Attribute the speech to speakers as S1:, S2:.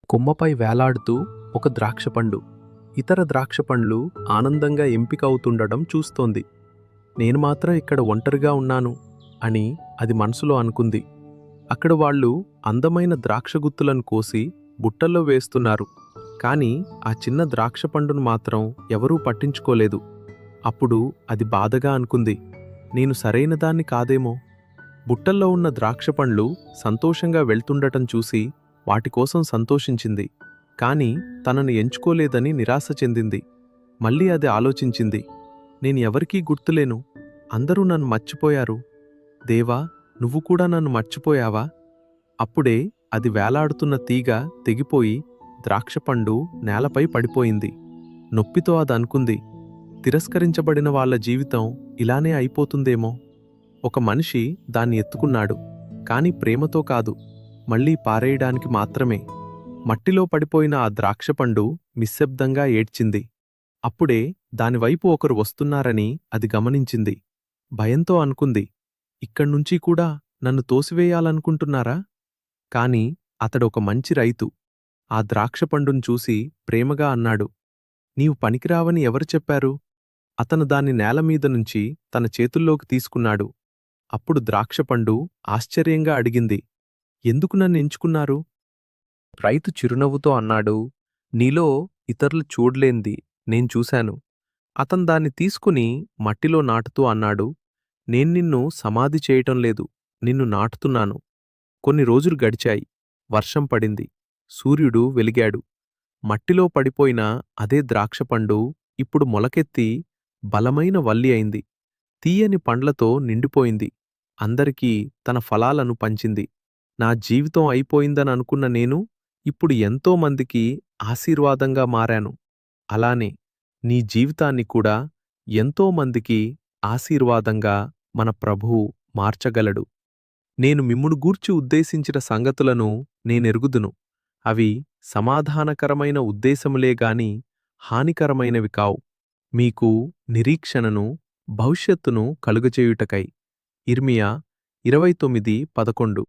S1: కొమ్మపై వేలాడుతూ ఒక ద్రాక్షపండు. ఇతర ద్రాక్షపండ్లు ఆనందంగా ఎంపిక అవుతుండడం చూస్తోంది. నేను మాత్రం ఇక్కడ ఒంటరిగా ఉన్నాను అని అది మనసులో అనుకుంది. అక్కడ వాళ్ళు అందమైన ద్రాక్షగుత్తులను కోసి బుట్టల్లో వేస్తున్నారు. కాని ఆ చిన్న ద్రాక్షపండును మాత్రం ఎవరూ పట్టించుకోలేదు. అప్పుడు అది బాధగా అనుకుంది, నేను సరైనదాన్ని కాదేమో. బుట్టల్లో ఉన్న ద్రాక్షపండ్లు సంతోషంగా వెళ్తుండటం చూసి వాటికోసం సంతోషించింది. కాని తనను ఎంచుకోలేదని నిరాశ చెందింది. మళ్ళీ అది ఆలోచించింది, నేను ఎవరికీ గుర్తులేను. అందరూ నన్ను మర్చిపోయారు. దేవా, నువ్వు కూడా నన్ను మర్చిపోయావా? అప్పుడే అది వేలాడుతున్న తీగ తెగిపోయి ద్రాక్షపండు నేలపై పడిపోయింది. నొప్పితో అదనుకుంది, తిరస్కరించబడిన వాళ్ళ జీవితం ఇలానే అయిపోతుందేమో. ఒక మనిషి దాన్ని ఎత్తుకున్నాడు, కాని ప్రేమతో కాదు, మళ్లీ పారేయడానికి మాత్రమే. మట్టిలో పడిపోయిన ఆ ద్రాక్షపండు నిశ్శబ్దంగా ఏడ్చింది. అప్పుడే దానివైపు ఒకరు వస్తున్నారని అది గమనించింది. భయంతో అనుకుంది, ఇక్కడ్నుంచి కూడా నన్ను తోసివేయాలనుకుంటున్నారా? కాని అతడొక మంచి రైతు. ఆ ద్రాక్షపండును చూసి ప్రేమగా అన్నాడు, నీవు పనికిరావని ఎవరు చెప్పారు? అతను దాన్ని నేలమీద నుంచి తన చేతుల్లోకి తీసుకున్నాడు. అప్పుడు ద్రాక్షపండు ఆశ్చర్యంగా అడిగింది, ఎందుకు నన్ను ఎంచుకున్నారు? రైతు చిరునవ్వుతో అన్నాడు, నీలో ఇతరులు చూడలేంది నేను చూశాను. అతను దాన్ని తీసుకుని మట్టిలో నాటుతూ అన్నాడు, నేను నిన్ను సమాధి చేయటం లేదు, నిన్ను నాటుతున్నాను. కొన్ని రోజులు గడిచాయి. వర్షం పడింది. సూర్యుడు వెలిగాడు. మట్టిలో పడిపోయిన అదే ద్రాక్షపండు ఇప్పుడు మొలకెత్తి బలమైన వల్లి అయింది. తీయని పండ్లతో నిండిపోయింది. అందరికీ తన ఫలాలను పంచింది. నా జీవితం అయిపోయిందననుకున్న నేను ఇప్పుడు ఎంతోమందికి ఆశీర్వాదంగా మారాను. అలానే నీ జీవితాన్ని కూడా ఎంతోమందికి ఆశీర్వాదంగా మన ప్రభువు మార్చగలడు. నేను మిమ్మును గూర్చి ఉద్దేశించిన సంగతులను నేనెరుగుదును. అవి సమాధానకరమైన ఉద్దేశములేగాని హానికరమైనవి కావు, మీకు నిరీక్షణను, భవిష్యత్తును కలుగచేయుటకై. ఇర్మియా 29:11